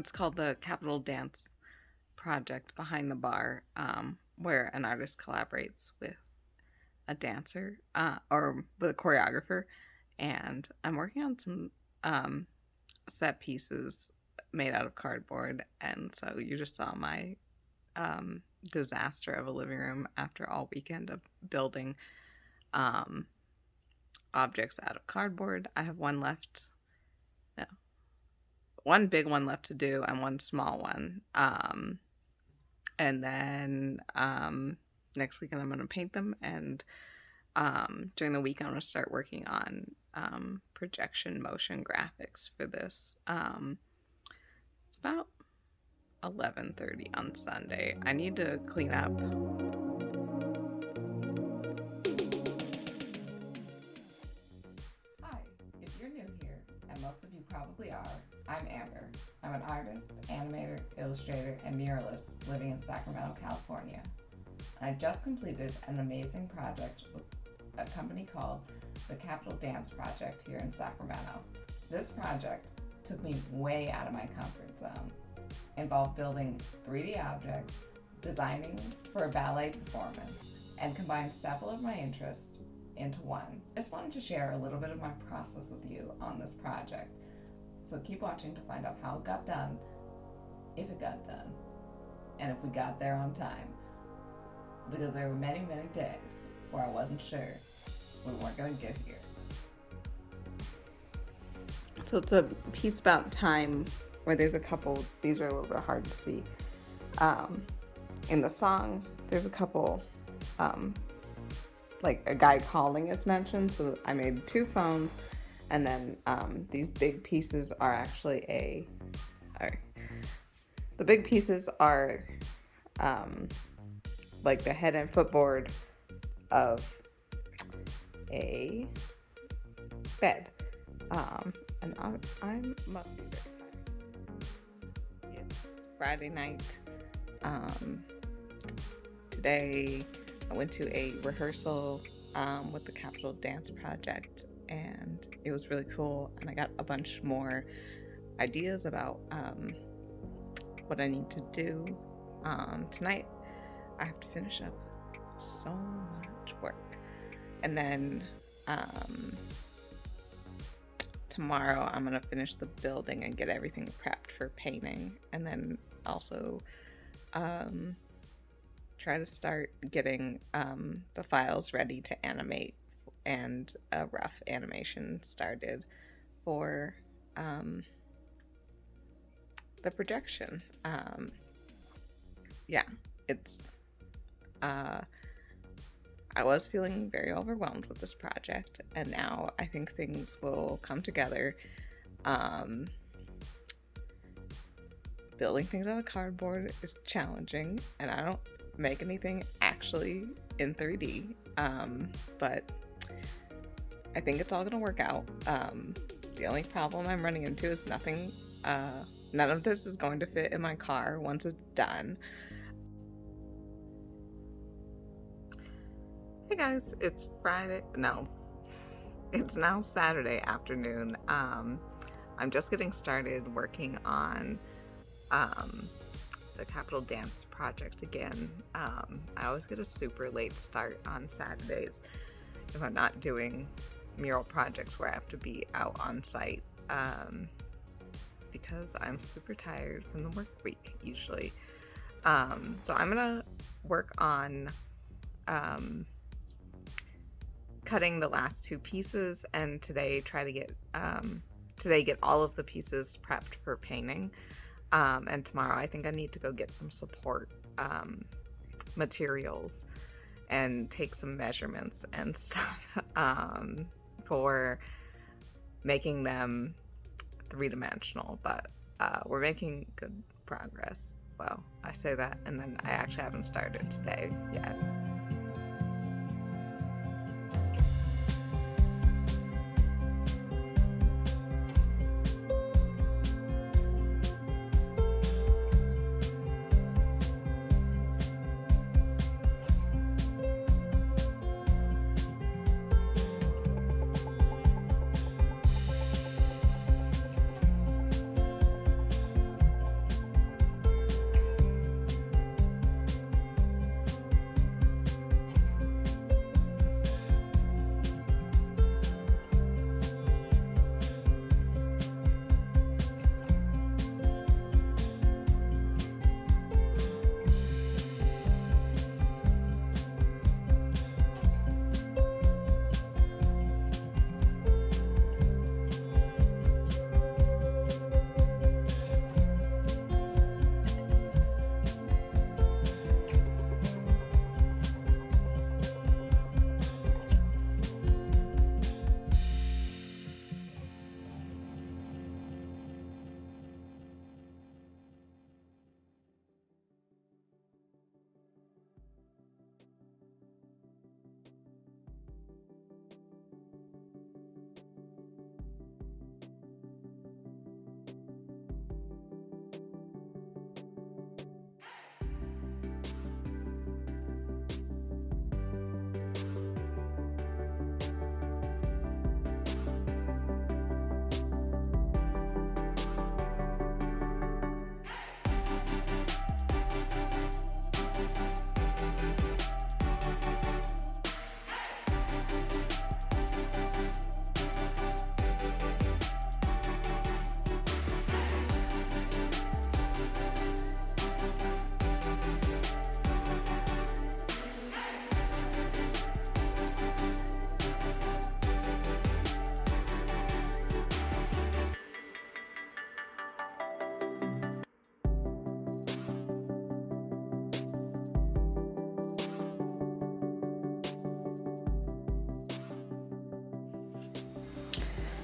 It's called the Capital Dance Project behind the Barr, where an artist collaborates with a dancer or with a choreographer. And I'm working on some set pieces made out of cardboard. And so you just saw my disaster of a living room after all weekend of building objects out of cardboard. I have one left. No, one big one left to do and one small one. And then next weekend I'm going to paint them, and during the week I'm going to start working on projection motion graphics for this. It's about 11:30 on Sunday. I need to clean up. Hi, if you're new here, and most of you probably are, I'm Amber. I'm an artist, animator, illustrator, and muralist living in Sacramento, California. And I just completed an amazing project with a company called the Capital Dance Project here in Sacramento. This project took me way out of my comfort zone. Involved building 3D objects, designing for a ballet performance, and combined several of my interests into one. I just wanted to share a little bit of my process with you on this project. So keep watching to find out how it got done, if it got done, and if we got there on time. Because there were many, many days where I wasn't sure we weren't going to get here. So it's a piece about time where there's a couple, these are a little bit hard to see. In the song, there's a couple, like a guy calling is mentioned. So I made 2 phones, and then these big pieces are actually the big pieces are like the head and footboard of a bed. And I must be very tired. It's Friday night. Today I went to a rehearsal with the Capital Dance Project, and it was really cool. And I got a bunch more ideas about what I need to do. Tonight I have to finish up so much work, and then tomorrow I'm gonna finish the building and get everything prepped for painting, and then also try to start getting the files ready to animate and a rough animation started for the projection. Yeah, it's I was feeling very overwhelmed with this project, and now I think things will come together. Building things out of cardboard is challenging, and I don't make anything actually in 3D, but I think it's all gonna work out. The only problem I'm running into is none of this is going to fit in my car once it's done. Hey guys, it's now Saturday afternoon. I'm just getting started working on the Capital Dance Project again. I always get a super late start on Saturdays if I'm not doing mural projects where I have to be out on site, because I'm super tired from the work week usually. So I'm gonna work on cutting the last 2 pieces, and today get all of the pieces prepped for painting. And tomorrow I think I need to go get some support materials and take some measurements and stuff for making them 3-dimensional, but we're making good progress. Well, I say that, and then I actually haven't started today yet.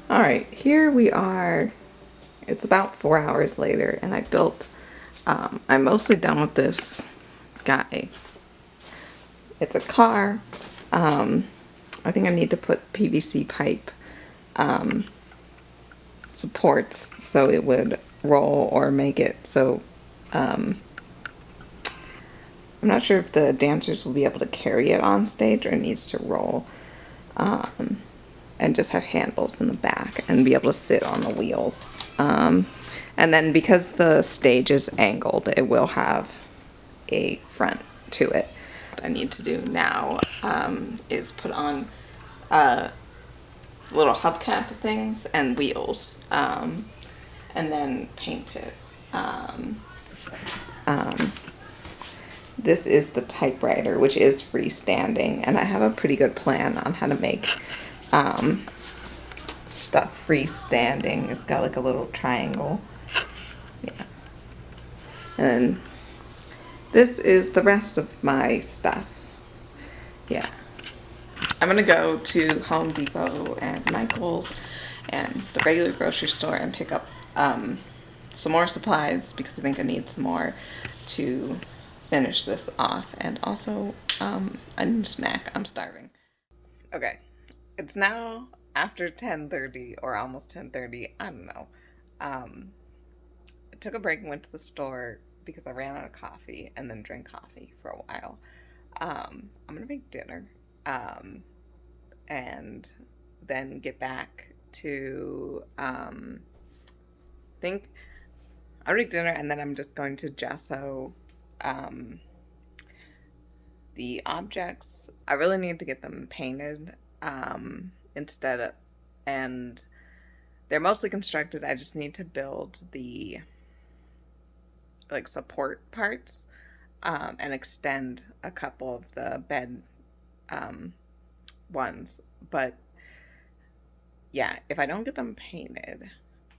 All right, here we are. It's about 4 hours later, and I built, I'm mostly done with this guy. It's a car. I think I need to put PVC pipe supports so it would roll or make it so, I'm not sure if the dancers will be able to carry it on stage or it needs to roll. And just have handles in the back and be able to sit on the wheels. And then because the stage is angled, it will have a front to it. What I need to do now is put on little hubcap things and wheels, and then paint it. This is the typewriter, which is freestanding, and I have a pretty good plan on how to make stuff freestanding. It's got like a little triangle. Yeah. And this is the rest of my stuff. Yeah. I'm gonna go to Home Depot and Michael's and the regular grocery store and pick up some more supplies because I think I need some more to finish this off, and also I need a snack. I'm starving. Okay, it's now after 10:30 or almost 10:30. I don't know. I took a break and went to the store because I ran out of coffee, and then drank coffee for a while. I'm gonna make dinner, and then get back to think I'll make dinner, and then I'm just going to gesso the objects. I really need to get them painted instead of, and they're mostly constructed. I just need to build the like support parts and extend a couple of the bed ones. But yeah, if I don't get them painted,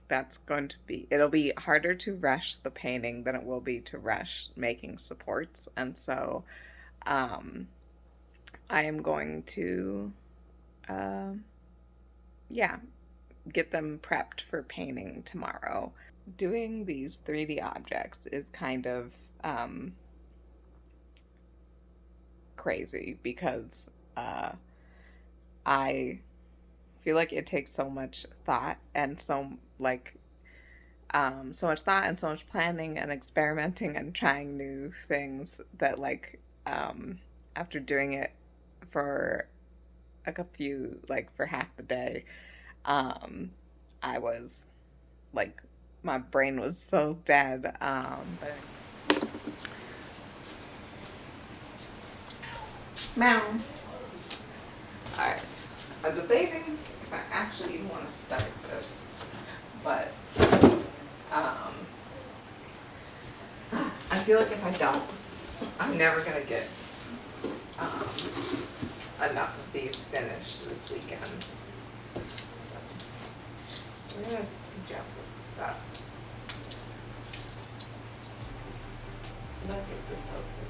that's going to be, it'll be harder to rush the painting than it will be to rush making supports. And so I am going to yeah, get them prepped for painting tomorrow. Doing these 3D objects is kind of crazy because I feel like it takes so much thought and so much thought and so much planning and experimenting and trying new things that after doing it for for half the day, I was like, my brain was so dead. But Meow. Alright, I'm debating if I actually even want to start this, but I feel like if I don't, I'm never gonna get enough of these finished this weekend. So we're gonna adjust some stuff. Look at this outfit.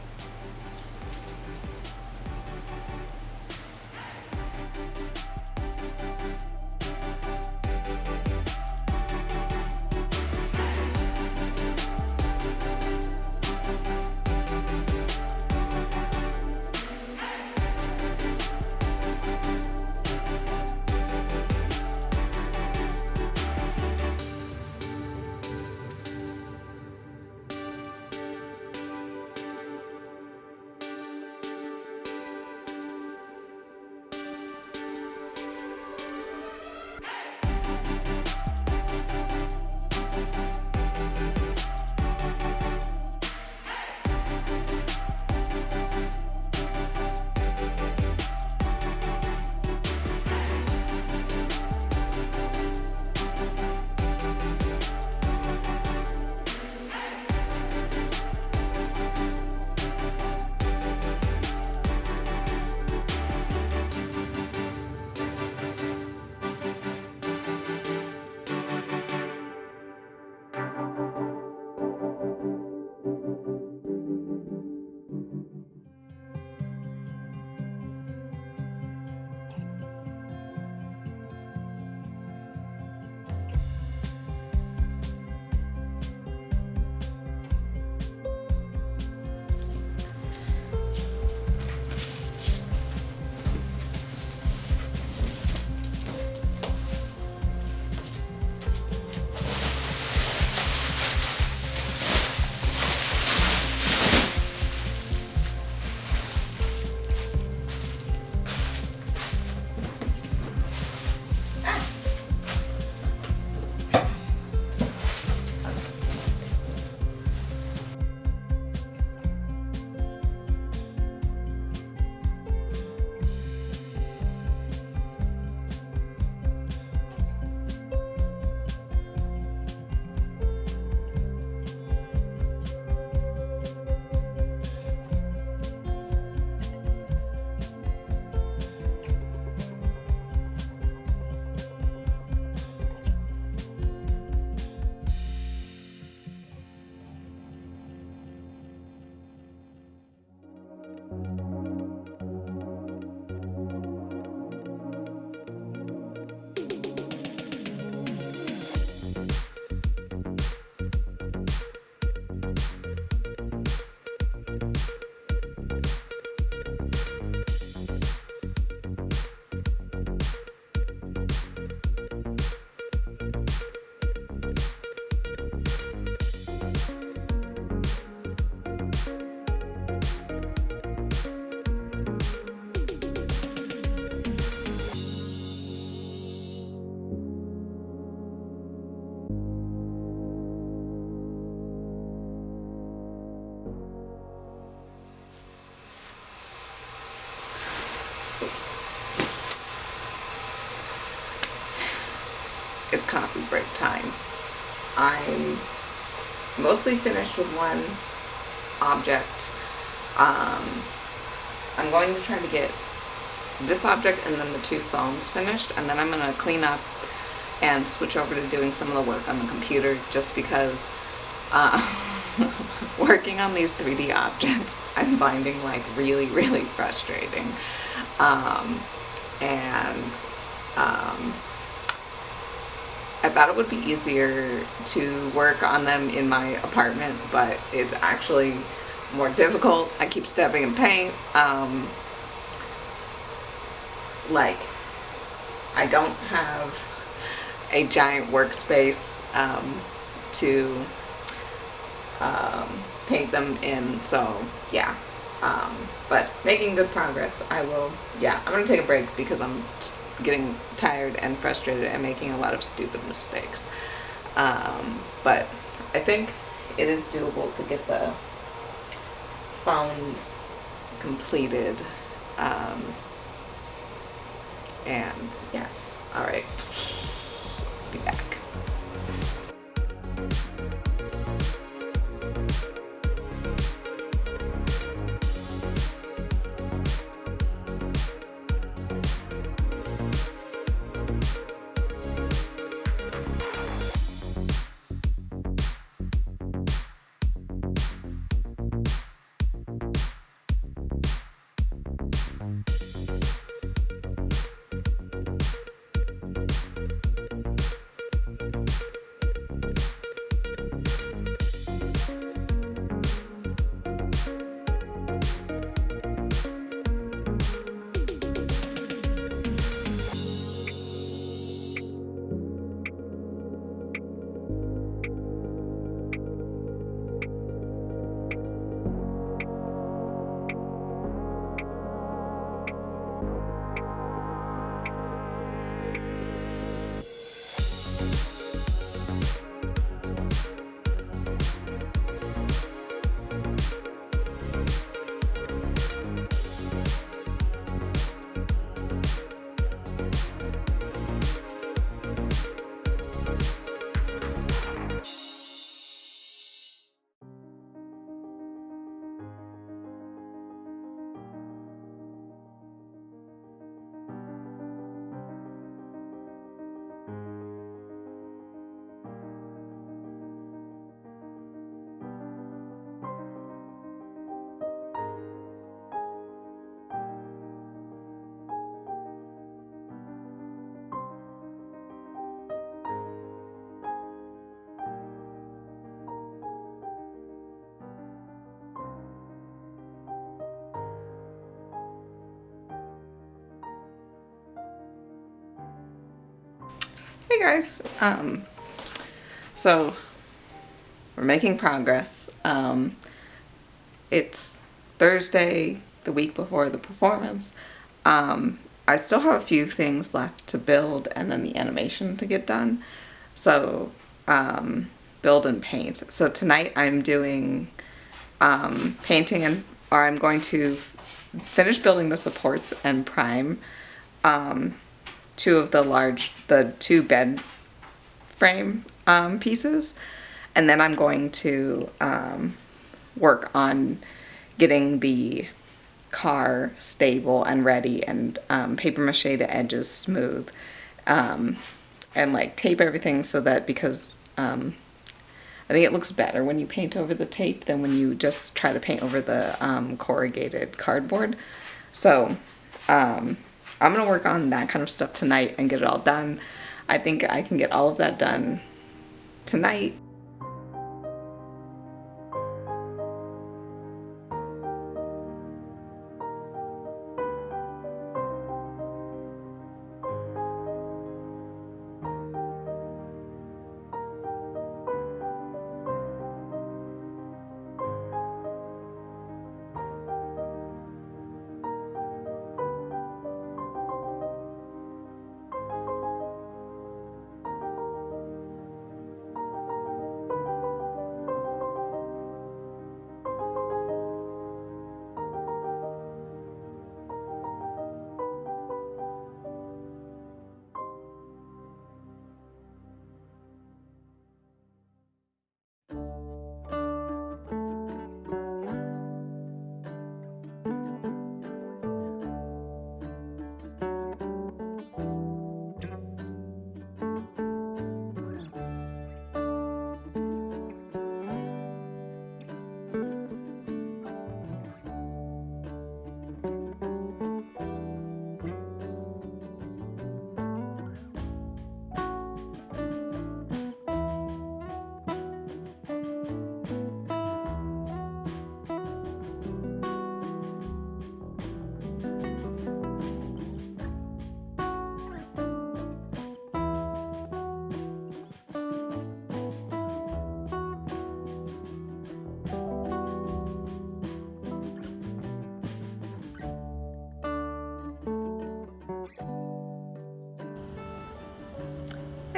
coffee break time. I'm mostly finished with one object. I'm going to try to get this object and then the two phones finished, and then I'm going to clean up and switch over to doing some of the work on the computer, just because working on these 3D objects I'm finding like really, really frustrating. I thought it would be easier to work on them in my apartment, but it's actually more difficult. I keep stepping in paint. Like, I don't have a giant workspace to paint them in, so yeah. But making good progress. I'm gonna take a break because I'm getting tired and frustrated and making a lot of stupid mistakes. But I think it is doable to get the phones completed. And yes, all right, be back. Hey guys, so we're making progress. It's Thursday, the week before the performance. I still have a few things left to build and then the animation to get done. So, build and paint. So tonight I'm doing painting, or I'm going to finish building the supports and prime the two bed frame pieces, and then I'm going to work on getting the car stable and ready, and paper mache the edges smooth, and like tape everything so that, because I think it looks better when you paint over the tape than when you just try to paint over the corrugated cardboard. So I'm gonna work on that kind of stuff tonight and get it all done. I think I can get all of that done tonight.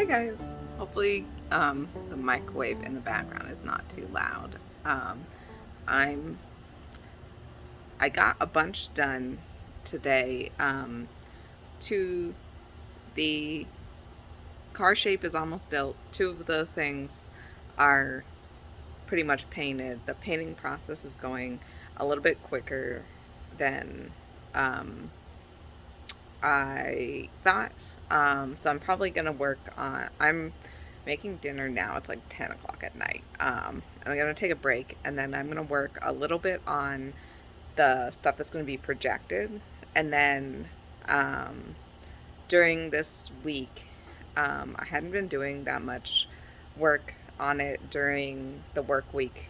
Hey guys, hopefully the microwave in the background is not too loud. Um, I'm I got a bunch done today. To the car shape is almost built. Two of the things are pretty much painted. The painting process is going a little bit quicker than um, I thought. So I'm probably gonna work on. I'm making dinner now. It's like 10 o'clock at night. I'm gonna take a break and then I'm gonna work a little bit on the stuff that's gonna be projected, and then um, during this week, I hadn't been doing that much work on it during the work week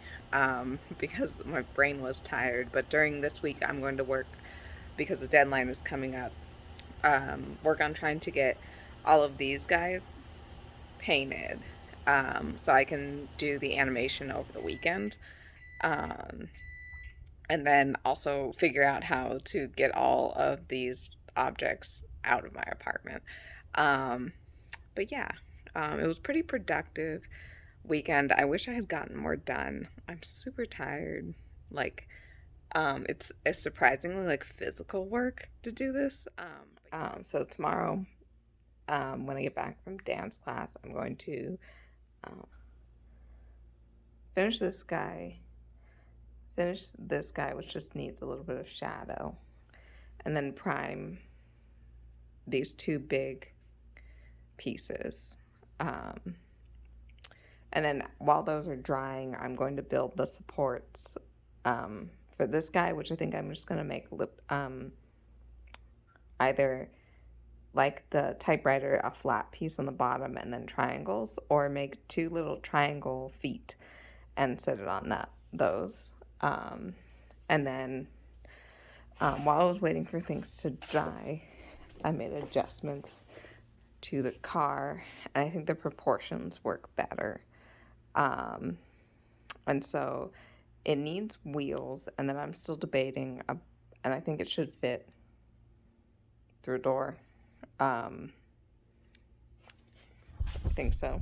because my brain was tired. But during this week, I'm going to work because the deadline is coming up. Work on trying to get all of these guys painted so I can do the animation over the weekend. Um, and then also figure out how to get all of these objects out of my apartment. Um, but yeah, it was pretty productive weekend. I wish I had gotten more done. I'm super tired. Like, it's surprisingly like physical work to do this. So tomorrow, when I get back from dance class, I'm going to um, finish this guy. Finish this guy, which just needs a little bit of shadow, and then prime these two big pieces. And then while those are drying, I'm going to build the supports for this guy, which I think I'm just going to make either like the typewriter, a flat piece on the bottom and then triangles, or make two little triangle feet and set it on those. And then while I was waiting for things to dry, I made adjustments to the car, and I think the proportions work better. And so it needs wheels, and then I'm still debating, and I think it should fit through a door. I think so.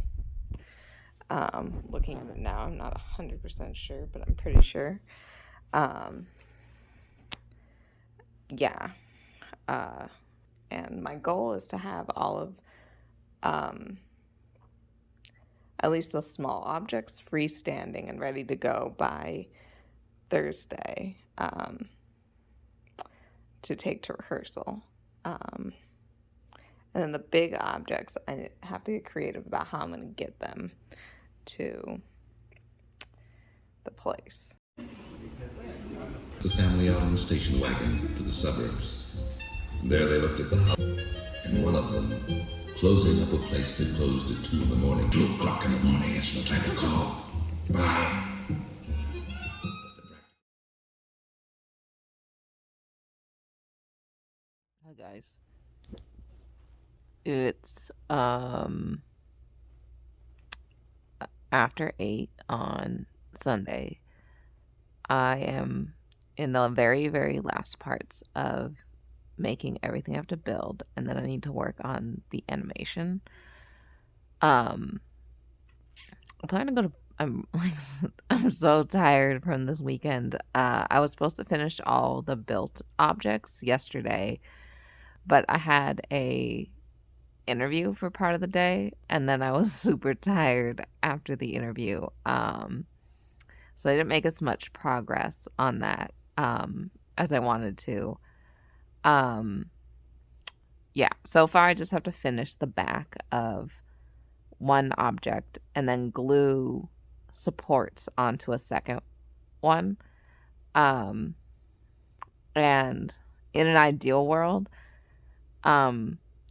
Looking at it now, I'm not 100% sure, but I'm pretty sure. Yeah. And my goal is to have all of at least the small objects freestanding and ready to go by Thursday to take to rehearsal. And then the big objects, I have to get creative about how I'm going to get them to the place. The family out in the station wagon to the suburbs. There they looked at the house, and one of them, closing up a place that closed at 2 in the morning. 2 o'clock in the morning, it's no time to call. Bye. Hi guys. It's after 8 on Sunday. I am in the very, very last parts of making everything I have to build, and then I need to work on the animation. I'm planning to go to. I'm like, I'm so tired from this weekend. I was supposed to finish all the built objects yesterday, but I had a interview for part of the day, and then I was super tired after the interview. So I didn't make as much progress on that as I wanted to. Yeah, so far I just have to finish the back of one object and then glue supports onto a second one. And in an ideal world,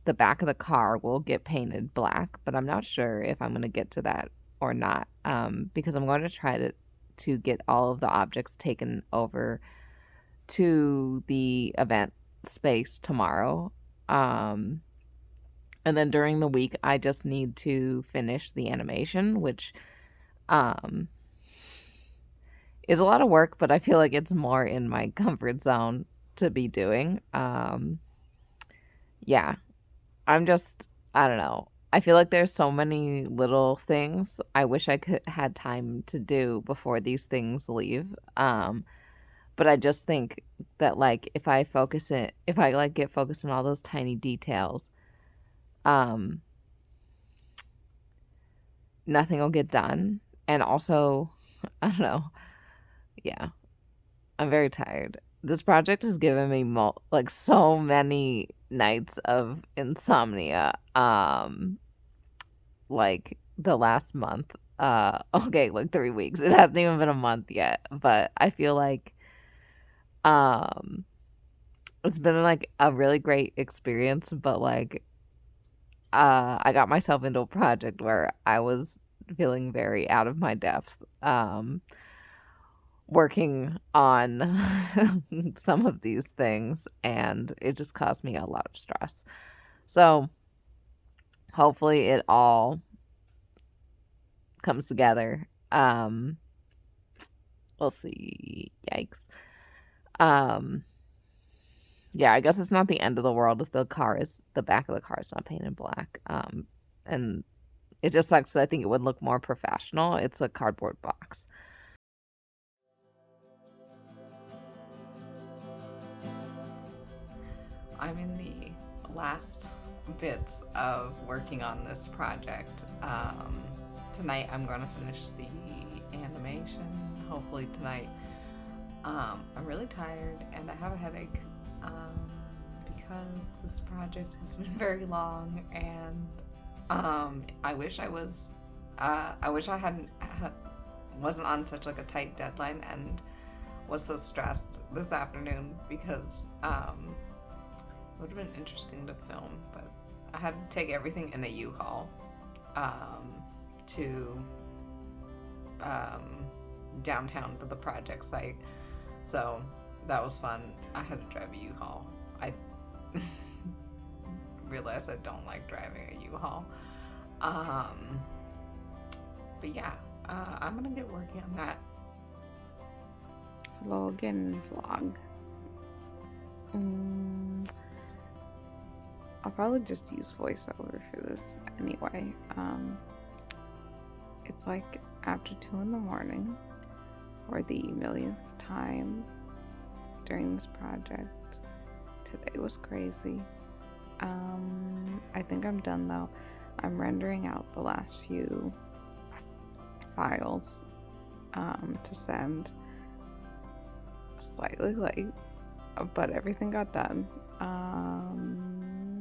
the back of the car will get painted black, but I'm not sure if I'm going to get to that or not, because I'm going to try to get all of the objects taken over to the event space tomorrow. And then during the week, I just need to finish the animation, which is a lot of work, but I feel like it's more in my comfort zone to be doing. Yeah, I don't know. I feel like there's so many little things I wish I could had time to do before these things leave. But I just think that like if I like get focused on all those tiny details, um, nothing will get done. And also, I don't know. Yeah, I'm very tired. This project has given me like so many nights of insomnia. Like the last month. Okay, like 3 weeks. It hasn't even been a month yet, but I feel like um it's been like a really great experience, but like I got myself into a project where I was feeling very out of my depth working on some of these things, and it just caused me a lot of stress. So hopefully it all comes together. We'll see. Yikes. Yeah, I guess it's not the end of the world if the back of the car is not painted black. And it just sucks. I think it would look more professional. It's a cardboard box. I'm in the last bits of working on this project. Tonight I'm going to finish the animation, hopefully tonight. I'm really tired and I have a headache because this project has been very long, and I wish I wasn't on such like a tight deadline and was so stressed this afternoon, because it would have been interesting to film, but I had to take everything in a U-Haul to downtown to the project site. So that was fun. I had to drive a U-Haul. I realized I don't like driving a U-Haul. But yeah, I'm gonna get working on that. Hello again, vlog. I'll probably just use voiceover for this anyway. It's like after 2 in the morning, or the millionth time during this project. Today was crazy. I think I'm done though. I'm rendering out the last few files to send. Slightly late, but everything got done.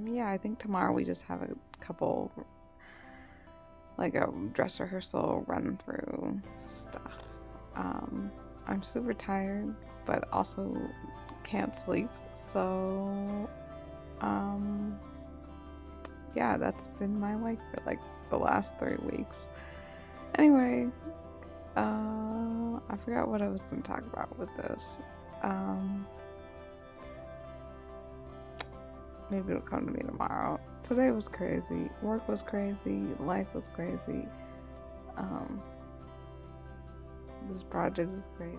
Yeah, I think tomorrow we just have a couple, like a dress rehearsal run through stuff. I'm super tired, but also can't sleep, so yeah, that's been my life for like the last 3 weeks. Anyway, I forgot what I was going to talk about with this. Maybe it'll come to me tomorrow. Today was crazy. Work was crazy. Life was crazy. This project is crazy.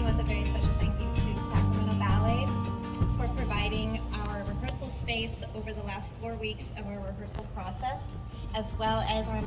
With a very special thank you to Sacramento Ballet for providing our rehearsal space over the last 4 weeks of our rehearsal process, as well as our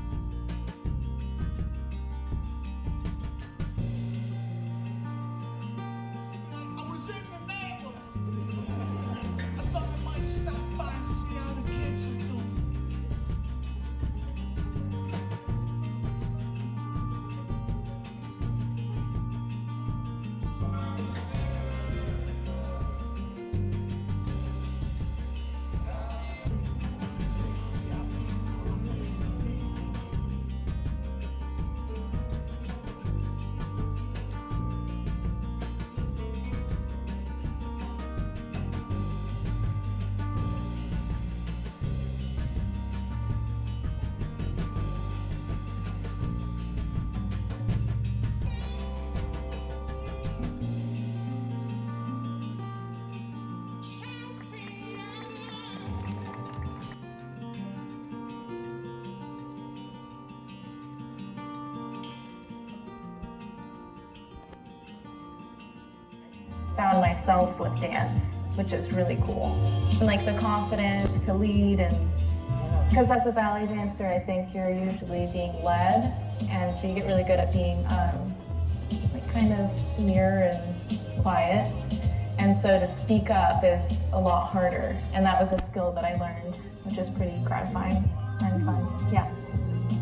found myself with dance, which is really cool. And like the confidence to lead, and because as a ballet dancer, I think you're usually being led, and so you get really good at being like kind of demure and quiet. And so to speak up is a lot harder, and that was a skill that I learned, which is pretty gratifying and fun. Yeah.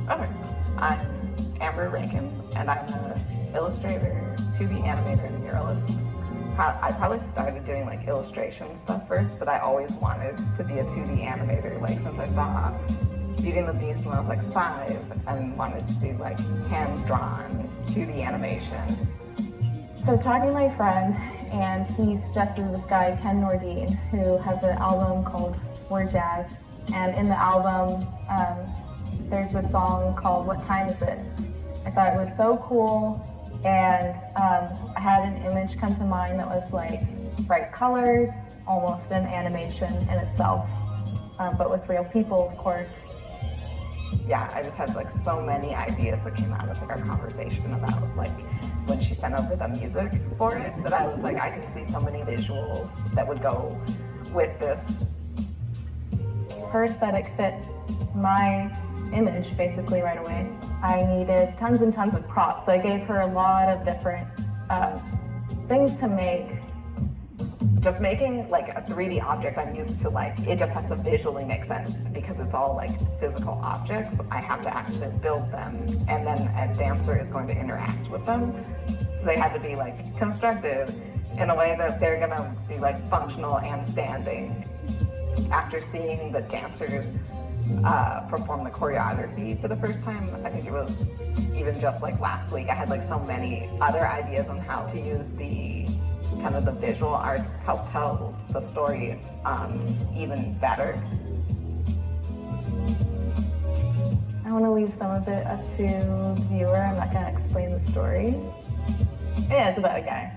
Okay. I'm Amber Rankin, and I'm an illustrator, 2D animator, and muralist. I probably started doing like illustration stuff first, but I always wanted to be a 2D animator, like since I saw Beauty and the Beast when I was like 5, and wanted to do like hand-drawn 2D animation. So I was talking to my friend, and he suggested this guy, Ken Nordine, who has an album called Word Jazz. And in the album, there's a song called What Time Is It? I thought it was so cool, and I had an image come to mind that was like bright colors, almost an animation in itself, but with real people, of course. Yeah, I just had like so many ideas that came out of like our conversation about like when she sent over the music for it, that I was like, I could see so many visuals that would go with this. Her aesthetic fit my image basically right away. I needed tons and tons of props, so I gave her a lot of different things to make. Just making like a 3D object, I'm used to like, it just has to visually make sense because it's all like physical objects. I have to actually build them, and then a dancer is going to interact with them. So they had to be like constructed in a way that they're gonna be like functional and standing. After seeing the dancers perform the choreography for the first time, I think it was even just like last week, I had like so many other ideas on how to use the kind of the visual art to help tell the story even better. I want to leave some of it up to the viewer. I'm not going to explain the story. Yeah, it's about a guy.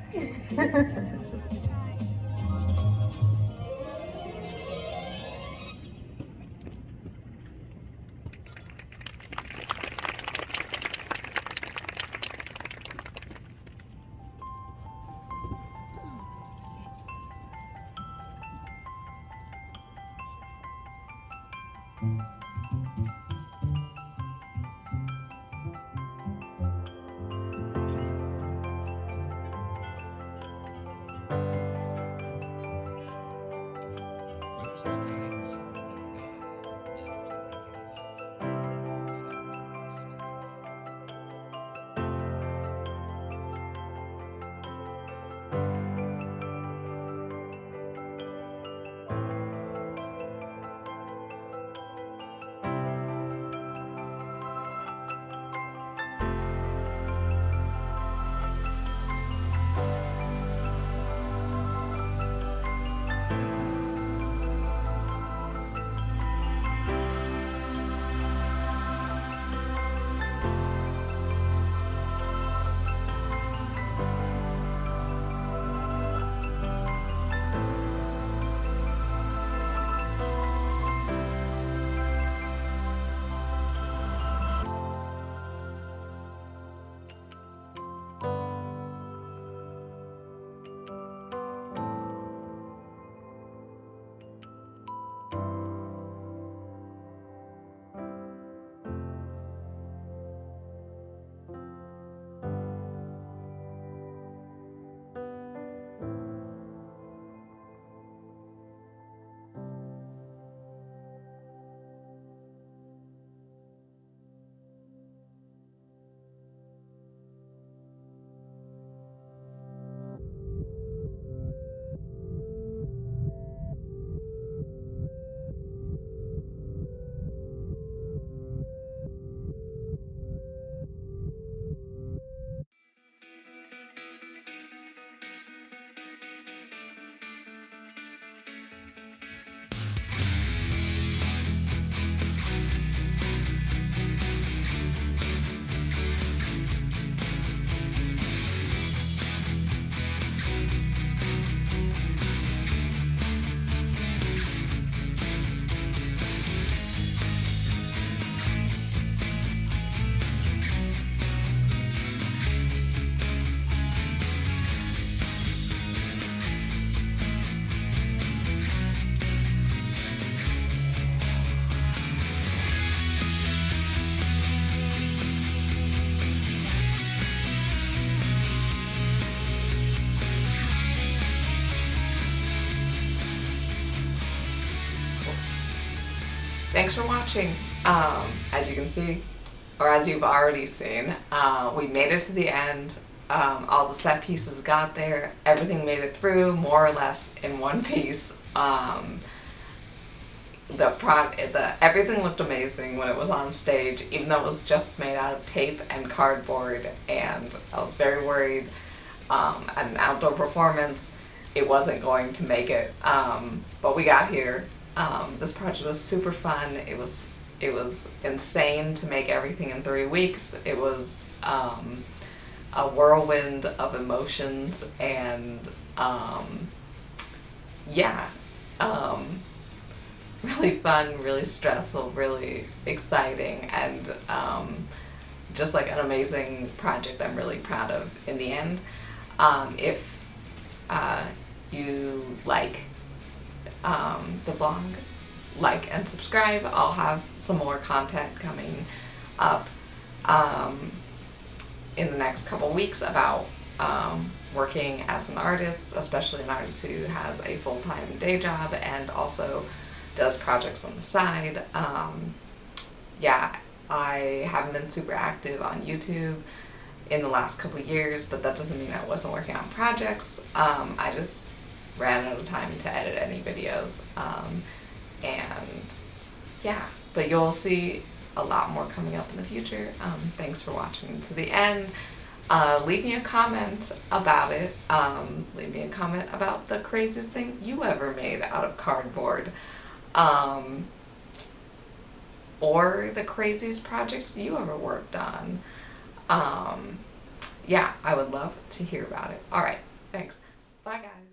Thanks for watching. As you can see, or as you've already seen, we made it to the end. All the set pieces got there. Everything made it through more or less in one piece. Everything looked amazing when it was on stage, even though it was just made out of tape and cardboard, and I was very worried at an outdoor performance it wasn't going to make it, but we got here. This project was super fun. It was insane to make everything in 3 weeks. It was a whirlwind of emotions, and really fun, really stressful, really exciting, and just like an amazing project I'm really proud of in the end. If you like the vlog, like and subscribe. I'll have some more content coming up in the next couple weeks about working as an artist, especially an artist who has a full-time day job and also does projects on the side. I haven't been super active on YouTube in the last couple of years, but that doesn't mean I wasn't working on projects. I just ran out of time to edit any videos. But you'll see a lot more coming up in the future. Thanks for watching to the end. Leave me a comment about it. Leave me a comment about the craziest thing you ever made out of cardboard. Or the craziest projects you ever worked on. I would love to hear about it. Alright, thanks. Bye guys.